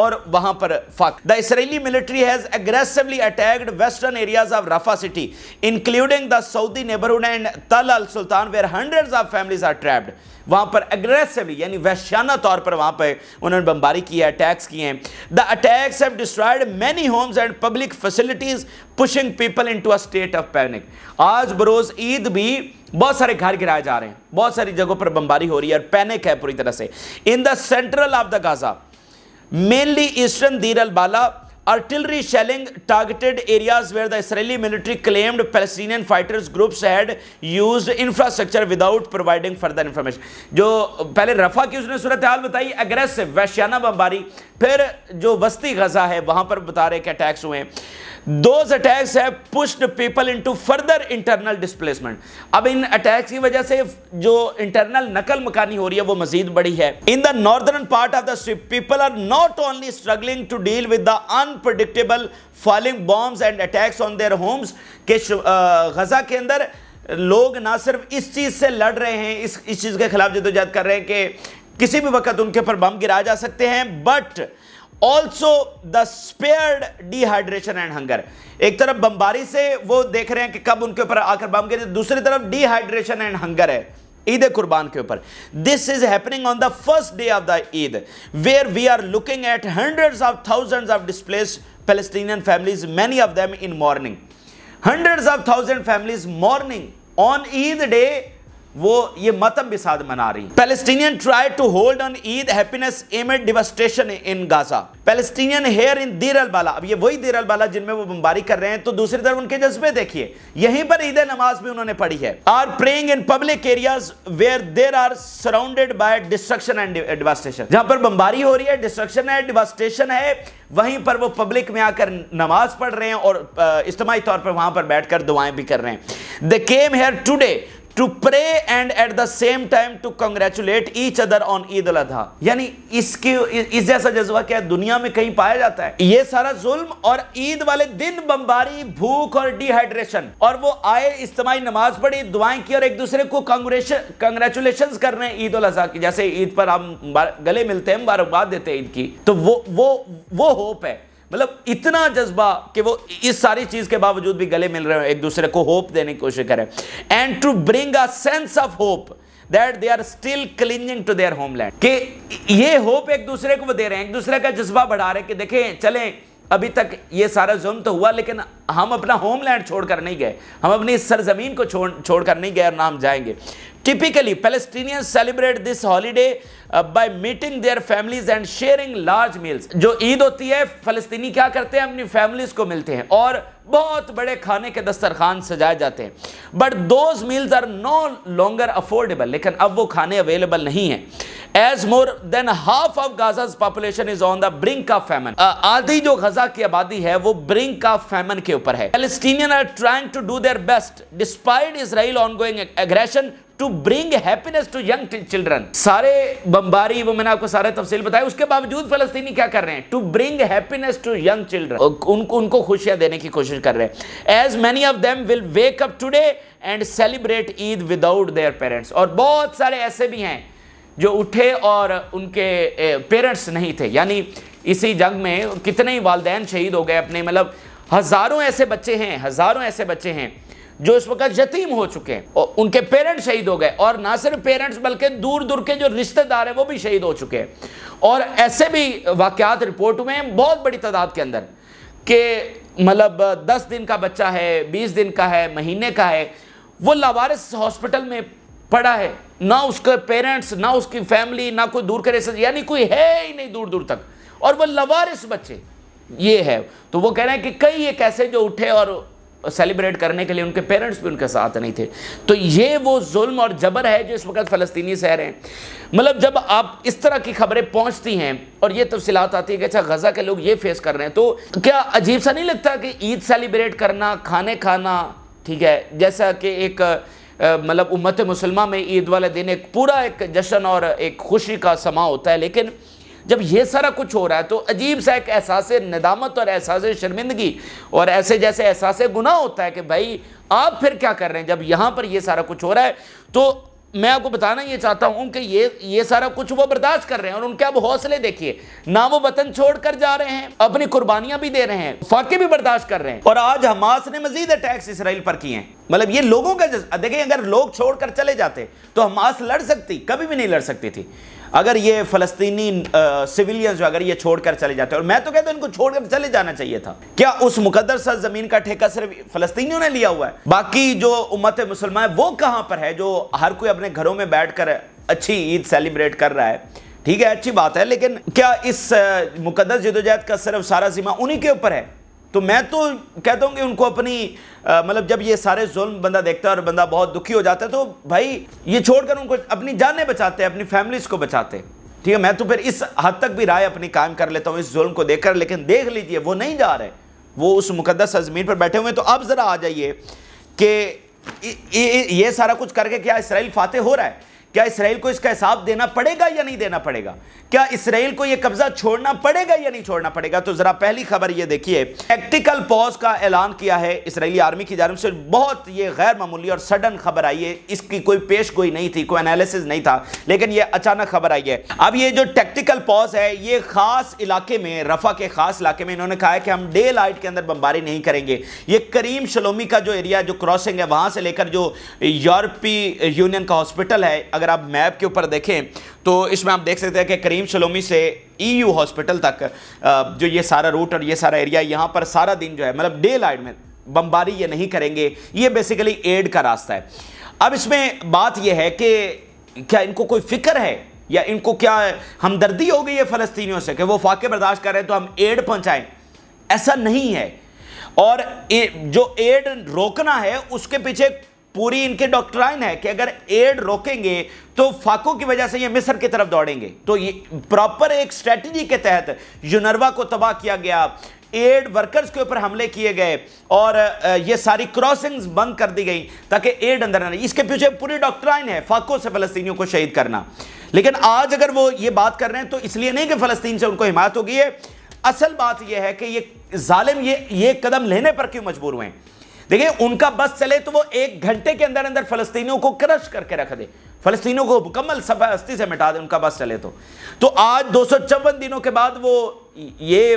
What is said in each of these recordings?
اور وہاں پر فاق. The Israeli military has aggressively attacked western areas of Rafah city, including the Saudi neighborhood and Tal al-Sultan, where hundreds of families are trapped. وہاں پر aggressively یعنی وحشیانہ طور پر وہاں پہ انہوں نے بمباری کی ہے, اٹیکس کیے ہیں. The attacks have destroyed many homes and public facilities, pushing people into a state of panic. آج بروز عید بھی بہت سارے گھر گرائے جا رہے ہیں, بہت ساری جگہوں پر بمباری ہو رہی ہے اور پینک ہے پوری طرح سے. In the central of the Gaza, mainly eastern Deir al-Bala, artillery shelling targeted areas where the Israeli military claimed Palestinian fighters groups had used infrastructure without providing further information. جو پہلے رفح کی اس نے صورتحال بتائی, اگریسو وحشیانہ بمباری, پھر جو وسطی غزہ ہے وہاں پر بتا رہے کہ اٹیکس ہوئے ہیں. Those attacks have pushed people into further internal displacement. اب ان اٹیکس کی وجہ سے جو انٹرنل نقل مکانی ہو رہی ہے وہ مزید بڑی ہے. In the northern part of the strip, people are not only struggling to deal with the unpredictable falling bombs and attacks on their homes, کہ غزہ کے اندر لوگ نہ صرف اس چیز سے لڑ رہے ہیں, اس چیز کے خلاف جدوجہد کر رہے ہیں کہ کسی بھی وقت ان کے پر بم گرائے جا سکتے ہیں, but also the spared dehydration and hunger. ایک طرف بمباری سے وہ دیکھ رہے ہیں کہ کب ان کے اوپر آ کر بم گرے, دوسری طرف dehydration and hunger ہے عید قربان کے اوپر. This is happening on the first day of the Eid, where we are looking at hundreds of thousands of displaced Palestinian families, many of them in mourning. Hundreds of thousand families mourning on Eid day, وہ یہ ماتم بساد منا رہی. Palestinian tried to hold on Eid happiness amid devastation in Gaza. Palestinian here in Deir al-Bala, اب یہ وہی دیر البالا جن میں وہ بمباری کر رہے ہیں, تو دوسری طرف ان کے جذبے دیکھیے, یہیں پر عید نماز بھی انہوں نے پڑھی ہے. Are praying in public areas where they are surrounded by destruction and devastation. جہاں پر بمباری ہو رہی ہے, destruction ہے, devastation ہے, وہیں پر وہ پبلک میں آ کر نماز پڑھ رہے ہیں اور اجتماعی طور پر وہاں پر بیٹھ کر دعائیں بھی کر رہے ہیں. They came here today to pray and at the same time to congratulate each other on Eid al-Adha. یعنی اس جیسا جذبہ کیا دنیا میں کہیں پایا جاتا ہے؟ یہ سارا ظلم اور عید والے دن بمباری, بھوک اور ڈی ہائیڈریشن, اور وہ آئے اجتماعی نماز پڑھی, دعائیں کی اور ایک دوسرے کو کنگریچولیشنز کر رہے ہیں عید الاضحیٰ کی. جیسے عید پر ہم گلے ملتے ہیں, مبارکباد دیتے ہیں عید کی, تو وہ ہوپ ہے. مطلب اتنا جذبہ کہ وہ اس ساری چیز کے باوجود بھی گلے مل رہے ہیں, ایک دوسرے کو ہوپ دینے کی کوشش کریں. And to bring a sense of hope that they are still clinging to their homeland, کہ یہ ہوپ ایک دوسرے کو وہ دے رہے ہیں, ایک دوسرے کا جذبہ بڑھا رہے ہیں کہ دیکھیں چلیں ابھی تک یہ سارا ظلم تو ہوا, لیکن ہم اپنا ہوم لینڈ چھوڑ کر نہیں گئے, ہم اپنی سرزمین کو چھوڑ کر نہیں گئے اور نہ ہم جائیں گے. Typically, Palestinians celebrate this holiday by meeting their families and sharing large meals. جو عید ہوتی ہے فلسطینی کیا کرتے ہیں, اپنی فیملیز کو ملتے ہیں اور بہت بڑے کھانے کے دسترخوان سجائے جاتے ہیں. But those meals are no longer affordable. لیکن اب وہ کھانے available نہیں ہیں. As more than half of Gaza's population is on the brink of famine. آدھی جو غزہ کی آبادی ہے وہ brink of famine کے اوپر ہے. Palestinians are trying to do their best despite Israel ongoing aggression to bring happiness to young children. سارے بمباری وہ میں نے آپ کو سارے تفصیل بتایا, اس کے باوجود فلسطینی کیا کر رہے ہیں, to bring happiness to young children. ان کو خوشیاں دینے کی کوشش کر رہے ہیں. As many of them will wake up today and celebrate Eid without their parents. اور بہت سارے ایسے بھی ہیں جو اٹھے اور ان کے پیرنٹس نہیں تھے. یعنی اسی جنگ میں کتنے ہی والدین شہید ہو گئے اپنے, مطلب ہزاروں ایسے بچے ہیں جو اس وقت یتیم ہو چکے ہیں اور ان کے پیرنٹس شہید ہو گئے, اور نہ صرف پیرنٹس بلکہ دور دور کے جو رشتہ دار ہیں وہ بھی شہید ہو چکے ہیں. اور ایسے بھی واقعات رپورٹ ہوئے ہیں بہت بڑی تعداد کے اندر کہ مطلب 10 دن کا بچہ ہے, 20 دن کا ہے, مہینے کا ہے, وہ لاوارث ہاسپٹل میں پڑا ہے, نہ اس کے پیرنٹس, نہ اس کی فیملی, نہ کوئی دور کے رشتہ, یعنی کوئی ہے ہی نہیں دور دور تک, اور وہ لاوارث بچے یہ ہے. تو وہ کہہ رہے ہیں کہ کئی ایک ایسے جو اٹھے اور سیلیبریٹ کرنے کے لیے ان کے پیرنٹس بھی ان کے ساتھ نہیں تھے. تو یہ وہ ظلم اور جبر ہے جو اس وقت فلسطینی سہ رہے ہیں. مطلب جب آپ اس طرح کی خبریں پہنچتی ہیں اور یہ تفصیلات آتی ہیں کہ اچھا غزہ کے لوگ یہ فیس کر رہے ہیں, تو کیا عجیب سا نہیں لگتا کہ عید سیلیبریٹ کرنا, کھانے کھانا, ٹھیک ہے, جیسا کہ ایک مطلب امت مسلمہ میں عید والے دن ایک پورا ایک جشن اور ایک خوشی کا سما ہوتا ہے, لیکن جب یہ سارا کچھ ہو رہا ہے تو عجیب سا ایک احساس ندامت اور احساس شرمندگی اور ایسے جیسے احساس گناہ ہوتا ہے کہ بھائی آپ پھر کیا کر رہے ہیں. جب یہاں پر یہ سارا کچھ ہو رہا ہے تو میں آپ کو بتانا یہ چاہتا ہوں کہ یہ سارا کچھ وہ برداشت کر رہے ہیں، اور ان کے اب حوصلے دیکھیے، نہ وہ وطن چھوڑ کر جا رہے ہیں، اپنی قربانیاں بھی دے رہے ہیں، فاقے بھی برداشت کر رہے ہیں، اور آج حماس نے مزید اٹیکس اسرائیل پر کیے ہیں۔ مطلب یہ لوگوں کا دیکھیں، اگر لوگ چھوڑ کر چلے جاتے تو حماس لڑ سکتی؟ کبھی بھی نہیں لڑ سکتی تھی۔ اگر یہ فلسطینی سویلینز جو اگر یہ چھوڑ کر چلے جاتے، اور میں تو کہتا ہوں ان کو چھوڑ کر چلے جانا چاہیے تھا۔ کیا اس مقدس زمین کا ٹھیکہ صرف فلسطینیوں نے لیا ہوا ہے؟ باقی جو امت مسلمہ ہے وہ کہاں پر ہے، جو ہر کوئی اپنے گھروں میں بیٹھ کر اچھی عید سیلیبریٹ کر رہا ہے؟ ٹھیک ہے، اچھی بات ہے، لیکن کیا اس مقدس جدوجہد کا صرف سارا ذمہ انہی کے اوپر ہے؟ تو میں تو کہتا ہوں کہ ان کو اپنی مطلب جب یہ سارے ظلم بندہ دیکھتا ہے اور بندہ بہت دکھی ہو جاتا ہے، تو بھائی یہ چھوڑ کر ان کو اپنی جانیں بچاتے ہیں، اپنی فیملیز کو بچاتے ہیں۔ ٹھیک ہے، میں تو پھر اس حد تک بھی رائے اپنی قائم کر لیتا ہوں اس ظلم کو دیکھ کر، لیکن دیکھ لیجئے وہ نہیں جا رہے، وہ اس مقدس زمین پر بیٹھے ہوئے ہیں۔ تو اب ذرا آ جائیے کہ یہ سارا کچھ کر کے کیا اسرائیل فاتح ہو رہا ہے؟ کیا اسرائیل کو اس کا حساب دینا پڑے گا یا نہیں دینا پڑے گا؟ کیا اسرائیل کو یہ قبضہ چھوڑنا پڑے گا یا نہیں چھوڑنا پڑے گا؟ تو ذرا پہلی خبر یہ دیکھیے، ٹیکٹیکل پاز کا اعلان کیا ہے اسرائیلی آرمی کی جانب سے۔ بہت یہ غیر معمولی اور سڈن خبر آئی ہے، اس کی کوئی پیش گوئی نہیں تھی، کوئی انالیسز نہیں تھا، لیکن یہ اچانک خبر آئی ہے۔ اب یہ جو ٹیکٹیکل پاز ہے، یہ خاص علاقے میں، رفح کے خاص علاقے میں انہوں نے کہا ہے کہ ہم ڈے لائٹ کے اندر بمباری نہیں کریں گے۔ یہ کریم شلومی کا جو ایریا جو کراسنگ ہے، وہاں سے لے کر جو یورپی یونین کا ہاسپٹل ہے، اگر آپ میپ کے اوپر دیکھیں تو اس میں آپ دیکھ سکتے ہیں کہ کریم شلومی سے EU ہاسپٹل تک جو یہ سارا روٹ اور یہ سارا ایریا، یہاں پر سارا دن جو ہے مطلب ڈے لائٹ میں بمباری یہ نہیں کریں گے۔ یہ بیسیکلی ایڈ کا راستہ ہے۔ اب اس میں بات یہ ہے کہ کیا ان کو کوئی فکر ہے یا ان کو کیا ہمدردی ہو گئی ہے فلسطینیوں سے کہ وہ فاقے برداشت کر رہے ہیں تو ہم ایڈ پہنچائیں؟ ایسا نہیں ہے، اور جو ایڈ روکنا ہے اس کے پیچھے پوری ان کے ڈاکٹرائن ہے کہ اگر ایڈ روکیں گے تو فاقوں کی وجہ سے یہ مصر کی طرف دوڑیں گے۔ تو یہ پراپر ایک اسٹریٹجی کے تحت یونروا کو تباہ کیا گیا، ایڈ ورکرز کے اوپر حملے کیے گئے، اور یہ ساری کراسنگز بند کر دی گئی تاکہ ایڈ اندر نہ رہے۔ اس کے پیچھے پوری ڈاکٹرائن ہے فاقوں سے فلسطینیوں کو شہید کرنا۔ لیکن آج اگر وہ یہ بات کر رہے ہیں تو اس لیے نہیں کہ فلسطین سے ان کو حمایت ہو گئی ہے، اصل بات یہ ہے کہ یہ ظالم یہ قدم لینے پر کیوں مجبور ہوئے ہیں۔ دیکھیں، ان کا بس چلے تو وہ 1 گھنٹے کے اندر اندر فلسطینیوں کو کرش کر کے رکھ دے، فلسطینیوں کو مکمل صفحہ ہستی سے مٹا دے، ان کا بس چلے تو آج 254 دنوں کے بعد وہ یہ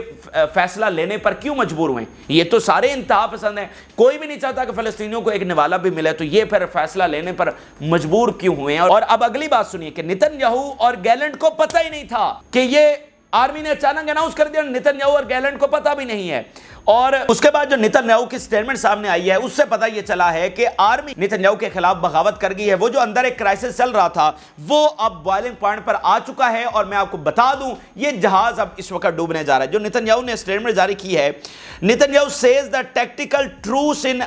فیصلہ لینے پر کیوں مجبور ہوئے ہیں؟ یہ تو سارے انتہا پسند ہیں، کوئی بھی نہیں چاہتا کہ فلسطینیوں کو ایک نوالا بھی ملے، تو یہ پھر فیصلہ لینے پر مجبور کیوں ہوئے ہیں۔ اور اب اگلی بات سنیے کہ نیتن یاہو اور گیلنٹ کو پتہ ہی نہیں تھا کہ یہ آرمی نے اچانک اناؤنس کر دیا، نیتن یاہو اور گیلنٹ کو پتہ بھی نہیں ہے۔ اور اس کے بعد جو نیتن یاہو کی سٹیٹمنٹ سامنے آئی ہے اس سے پتہ یہ چلا ہے کہ آرمی نیتن یاہو کے خلاف بغاوت کر گئی ہے۔ وہ جو اندر ایک کرائسس چل رہا تھا وہ اب بوائلنگ پوائنٹ پر آ چکا ہے، اور میں آپ کو بتا دوں یہ جہاز اب اس وقت ڈوبنے جا رہا ہے۔ جو نیتن یاہو نے سٹیٹمنٹ جاری کی ہے، Nitin Yahoo says the tactical truce in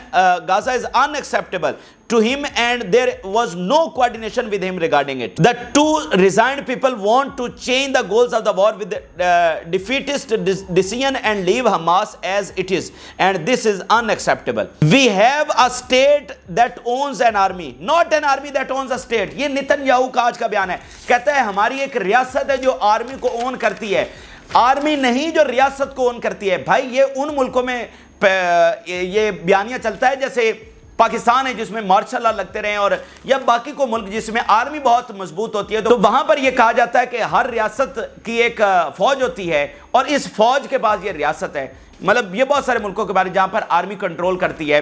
Gaza is unacceptable to him and there was no coordination with him regarding it. The two resigned people want to change the goals of the war with defeatist decision and leave Hamas as it is, and this is unacceptable. We have a state that owns an army, not an army that owns a state. یہ Nitin Yahoo کا آج کا بیان ہے، کہتا ہے ہماری ایک ریاست ہے جو آرمی کو اون کرتی ہے، آرمی نہیں جو ریاست کو اون کرتی ہے۔ بھائی یہ ان ملکوں میں یہ بیانیہ چلتا ہے جیسے پاکستان ہے جس میں مارشل لا لگتے رہے ہیں، اور یا باقی کو ملک جس میں آرمی بہت مضبوط ہوتی ہے، تو وہاں پر یہ کہا جاتا ہے کہ ہر ریاست کی ایک فوج ہوتی ہے اور اس فوج کے پاس یہ ریاست ہے۔ مطلب یہ بہت سارے ملکوں کے بارے جہاں پر آرمی کنٹرول کرتی ہے۔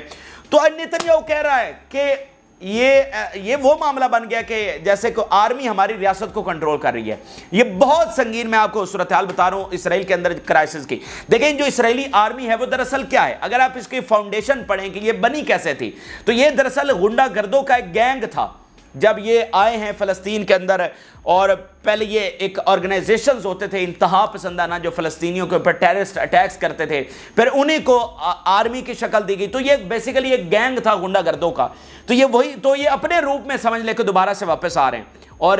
تو نیتن یاہو کہہ رہا ہے کہ یہ وہ معاملہ بن گیا کہ جیسے کہ آرمی ہماری ریاست کو کنٹرول کر رہی ہے۔ یہ بہت سنگین، میں آپ کو صورتحال بتا رہا ہوں اسرائیل کے اندر کرائسس کی۔ دیکھیں جو اسرائیلی آرمی ہے وہ دراصل کیا ہے، اگر آپ اس کی فاؤنڈیشن پڑھیں کہ یہ بنی کیسے تھی، تو یہ دراصل غنڈہ گردوں کا ایک گینگ تھا۔ جب یہ آئے ہیں فلسطین کے اندر، اور پہلے یہ ایک آرگنائزیشنز ہوتے تھے انتہا پسندانہ جو فلسطینیوں کے اوپر ٹیررسٹ اٹیکس کرتے تھے، پھر انہیں کو آرمی کی شکل دی گئی، تو یہ بیسیکلی ایک گینگ تھا غنڈہ گردوں کا۔ تو یہ اپنے روپ میں سمجھ لے کہ دوبارہ سے واپس آ رہے ہیں، اور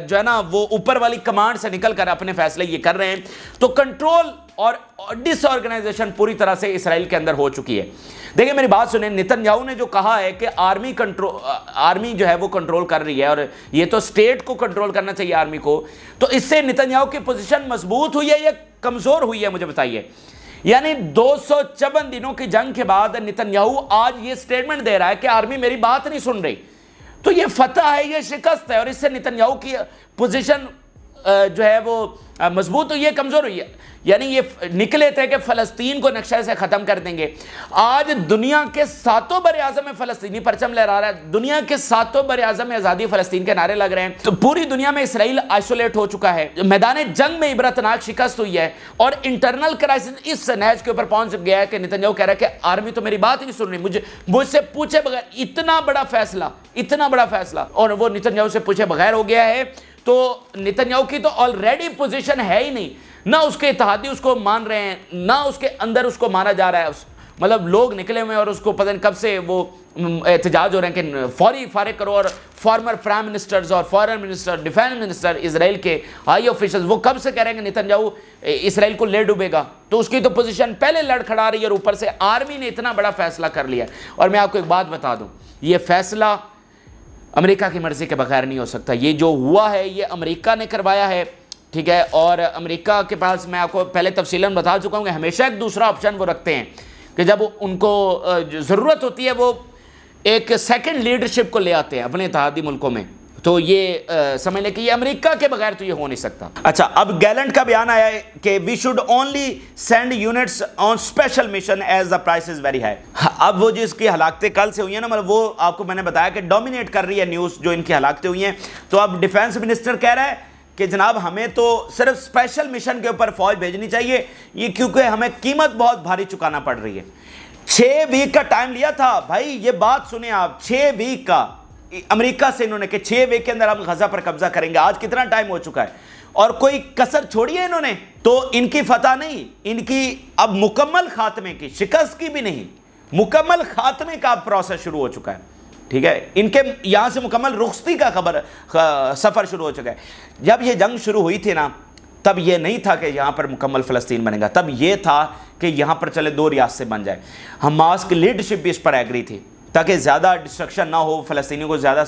جو ہے نا وہ اوپر والی کمانڈ سے نکل کر اپنے فیصلے یہ کر رہے ہیں۔ تو کنٹرول اور ڈس آرگنائزیشن پوری طرح سے اسرائیل کے اندر ہو چکی ہے۔ دیکھیں میری بات سنیں، نیتن یاہو نے جو کہا ہے کہ آرمی جو ہے وہ کنٹرول کر رہی ہے، اور یہ تو اسٹیٹ کو کنٹرول کرنا چاہیے آرمی کو، تو اس سے نیتن یاہو کی پوزیشن مضبوط ہوئی ہے یا کمزور ہوئی ہے؟ مجھے بتائیے۔ یعنی 254 دنوں کی جنگ کے بعد نیتن یاہو آج یہ سٹیٹمنٹ دے رہا ہے کہ آرمی میری بات نہیں سن رہی، تو یہ فتح ہے، یہ شکست ہے، اور اس سے نتنیاہو کی پوزیشن جو ہے وہ مضبوط ہوئی ہے، کمزور ہوئی ہے. یعنی یہ نکلے تھے کہ فلسطین کو نقشے سے ختم کر دیں گے. آج دنیا کے 7 بر اعظم میں فلسطینی پرچم لہرا رہا ہے، دنیا کے 7 بر اعظم میں آزادی فلسطین کے نعرے لگ رہے ہیں. تو پوری دنیا میں اسرائیل آئسولیٹ ہو چکا ہے، میدان جنگ میں عبرتناک شکست ہوئی ہے، اور انٹرنل کرائسس اس نیج کے اوپر پہنچ گیا ہے کہ نتنیاہو کہہ رہا ہے کہ آرمی تو میری بات ہی نہیں سن رہی، مجھ سے پوچھے بغیر اتنا بڑا فیصلہ، اور وہ نتنیاہو سے پوچھے بغیر ہو گیا ہے. تو نتنیاہو کی تو آلریڈی پوزیشن ہے ہی نہیں، نہ اس کے اتحادی اس کو مان رہے ہیں، نہ اس کے اندر اس کو مانا جا رہا ہے. مطلب لوگ نکلے ہوئے ہیں اور اس کو پتہ نہیں کب سے وہ احتجاج ہو رہے ہیں کہ فوری فارغ کرو، اور فارمر پرائم منسٹرز اور فارن منسٹر، ڈیفینس منسٹر اسرائیل کے ہائی آفیشلز وہ کب سے کہہ رہے ہیں کہ نتنیاہو اسرائیل کو لے ڈوبے گا. تو اس کی تو پوزیشن پہلے لڑ کھڑا رہی ہے، اور اوپر سے آرمی نے اتنا بڑا فیصلہ کر لیا. اور میں آپ کو ایک بات بتا دوں، یہ فیصلہ امریکہ کی مرضی کے بغیر نہیں ہو سکتا. یہ جو ہوا ہے یہ امریکہ نے کروایا ہے، ٹھیک ہے. اور امریکہ کے پاس میں آپ کو پہلے تفصیلاً بتا چکا ہوں کہ ہمیشہ ایک دوسرا آپشن وہ رکھتے ہیں کہ جب ان کو ضرورت ہوتی ہے وہ ایک سیکنڈ لیڈرشپ کو لے آتے ہیں اپنے اتحادی ملکوں میں. تو یہ سمجھ لیں کہ یہ امریکہ کے بغیر تو یہ ہو نہیں سکتا. اچھا، اب گیلنٹ کا بیان آیا ہے کہ we should only send units on special mission as the price is very high. اب وہ جو اس کی ہلاکتیں کل سے ہوئی ہیں نا، مطلب وہ آپ کو میں نے بتایا کہ ڈومینیٹ کر رہی ہے نیوز جو ان کی ہلاکتیں ہوئی ہیں. تو اب ڈیفینس منسٹر کہہ رہا ہے کہ جناب ہمیں تو صرف اسپیشل مشن کے اوپر فوج بھیجنی چاہیے، یہ کیونکہ ہمیں قیمت بہت بھاری چکانا پڑ رہی ہے. 6 ویک کا ٹائم لیا تھا بھائی، یہ بات سنیں آپ، 6 ویک کا امریکہ سے انہوں نے کہ 6 ویک کے اندر ہم غزہ پر قبضہ کریں گے. آج کتنا ٹائم ہو چکا ہے اور کوئی کسر چھوڑی ہے انہوں نے. تو ان کی فتح نہیں، ان کی اب مکمل خاتمے کی، شکست کی بھی نہیں، مکمل خاتمے کا پروسیس شروع ہو چکا ہے. ٹھیک ہے، ان کے یہاں سے مکمل رخصتی کا سفر شروع ہو چکا ہے. جب یہ جنگ شروع ہوئی تھی نا، تب یہ نہیں تھا کہ یہاں پر مکمل فلسطین بنے گا، تب یہ تھا کہ یہاں پر چلے 2 ریاستیں بن جائے. حماس کی لیڈرشپ بھی اس پر ایگری تھی تاکہ زیادہ ڈسٹرکشن نہ ہو، فلسطینیوں کو زیادہ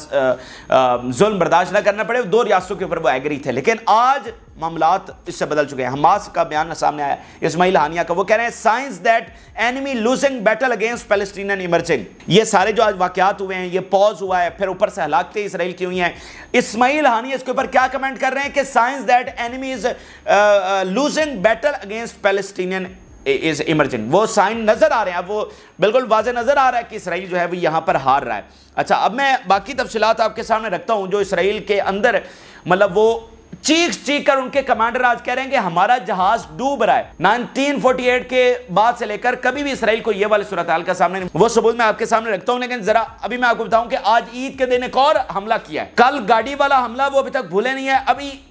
ظلم برداشت نہ کرنا پڑے. 2 ریاستوں کے اوپر وہ ایگری تھے، لیکن آج معاملات اس سے بدل چکے ہیں. حماس کا بیان سامنے آیا اسماعیل ہانیہ کا، وہ کہہ رہے ہیں science that enemy losing battle against Palestinian emerging. یہ سارے جو آج واقعات ہوئے ہیں، یہ پوز ہوا ہے، پھر اوپر سے ہلاکتیں اسرائیل کی ہوئی ہیں. اسماعیل ہانیہ اس کے اوپر کیا کمنٹ کر رہے ہیں کہ science that enemy is losing battle against Palestinian is emerging. وہ سائن نظر آ رہے ہیں، اب وہ بالکل واضح نظر آ رہا ہے کہ اسرائیل جو ہے وہ یہاں پر ہار رہا ہے. اچھا، اب میں باقی تفصیلات آپ کے سامنے رکھتا ہوں. جو اسرائیل کے اندر مطلب وہ چیخ کر ان کے کمانڈر آج کہہ رہے ہیں کہ ہمارا جہاز ڈوب رہا ہے. 1948 کے بعد سے لے کر کبھی بھی اسرائیل کو یہ والی صورتحال کا سامنے نہیں. وہ ثبوت میں آپ کے سامنے رکھتا ہوں، لیکن ذرا ابھی میں آپ کو بتاؤں کہ آج عید کے دن ایک اور حملہ کیا ہے. کل گاڑی والا حملہ وہ ابھی تک بھولے نہیں ہے.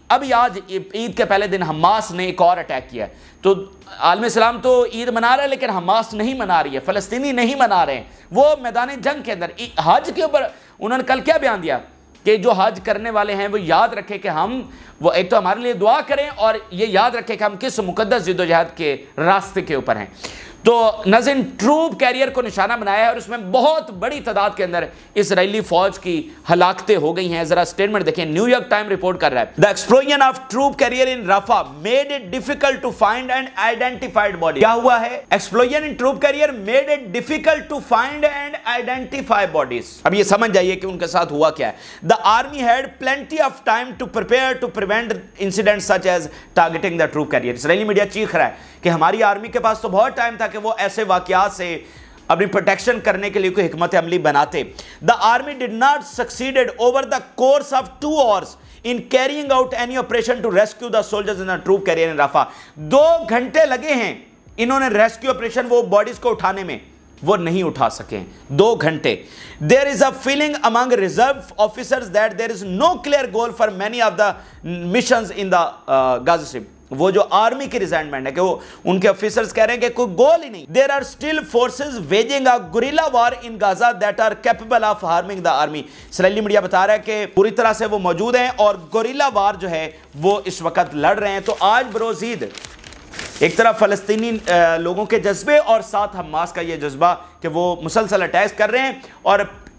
ابھی آج عید کے پہلے دن حماس نے ایک اور اٹیک کیا ہے. تو عالم اسلام تو عید منا رہا ہے، لیکن حماس نہیں منا رہی ہے، فلسطینی نہیں منا رہے ہیں. وہ میدان جنگ کے اندر حج کے اوپر انہوں نے کل کیا بیان دیا کہ جو حج کرنے والے ہیں وہ یاد رکھیں کہ ہم وہ ایک تو ہمارے لیے دعا کریں، اور یہ یاد رکھیں کہ ہم کس مقدس جد و جہاد کے راستے کے اوپر ہیں. تو ناظرین، ٹروپ کیریئر کو نشانہ بنایا ہے، اور اس میں بہت بڑی تعداد کے اندر اسرائیلی فوج کی ہلاکتیں ہو گئی ہیں. ذرا سٹیٹمنٹ دیکھیں، نیو یارک ٹائم رپورٹ کر رہا ہے، The explosion of troop carrier in Rafah made it difficult to find and identified bodies. کیا ہوا ہے؟ Explosion in troop carrier made it difficult to find and identify bodies. اب یہ سمجھ جائیے کہ ان کے ساتھ ہوا کیا ہے. The army had plenty of time to prepare to prevent incidents such as targeting the troop carrier. Israeli media چیخ رہا ہے کہ ہماری آرمی کے پاس تو بہت ٹائم تھا کہ وہ ایسے واقعات سے اپنی پروٹیکشن کرنے کے لیے کوئی حکمت عملی بناتے. The army did not succeeded over the course of 2 hours in carrying out any operation to rescue the soldiers in the troop carrier in Rafah. 2 گھنٹے لگے ہیں انہوں نے ریسکیو آپریشن وہ باڈیز کو اٹھانے میں، وہ نہیں اٹھا سکے 2 گھنٹے. There is a feeling among reserve officers that there is no clear goal for many of the missions in the Gaza Strip. وہ جو آرمی کی ریزائنمنٹ ہے کہ وہ ان کے آفیسرز کہہ رہے ہیں کہ کوئی گول ہی نہیں. There are still forces waging a guerrilla war in Gaza that are capable of harming the army. Israeli media بتا رہا ہے کہ پوری طرح سے وہ موجود ہیں اور گوریلا وار جو ہے وہ اس وقت لڑ رہے ہیں. تو آج بروز عید ایک طرف فلسطینی لوگوں کے جذبے اور ساتھ حماس کا یہ جذبہ کہ وہ مسلسل اٹیک کر رہے ہیں، اور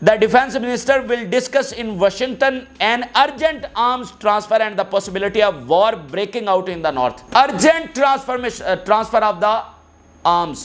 The defense minister will discuss in Washington an urgent arms transfer and the possibility of war breaking out in the north. Urgent transfer of the arms.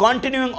continuing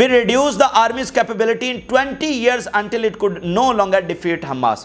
We reduce the army's capability in 20 years until it could no longer defeat Hamas।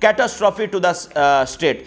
catastrophe to the state।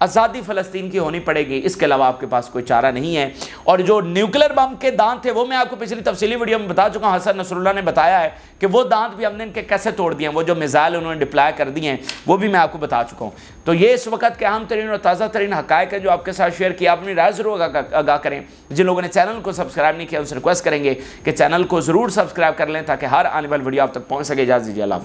آزادی فلسطین کی ہونی پڑے گی، اس کے علاوہ آپ کے پاس کوئی چارہ نہیں ہے۔ اور جو نیوکلیر بم کے دانت تھے وہ میں آپ کو پچھلی تفصیلی ویڈیو میں بتا چکا ہوں، حسن نصر اللہ نے بتایا ہے کہ وہ دانت بھی ہم نے ان کے کیسے توڑ دیے ہیں، وہ جو میزائل انہوں نے ڈپلائے کر دیے ہیں وہ بھی میں آپ کو بتا چکا ہوں۔ تو یہ اس وقت کے اہم ترین اور تازہ ترین حقائق ہیں جو آپ کے ساتھ شیئر کیا، اپنی رائے ضرور آگاہ کریں۔ جن لوگوں نے چینل کو سبسکرائب نہیں کیا ان سے ریکویسٹ کریں گے کہ چینل کو ضرور سبسکرائب کر لیں تاکہ ہر آنے والی ویڈیو آپ تک پہنچ سکے۔ اجازت دیجیے، اللہ حافظ۔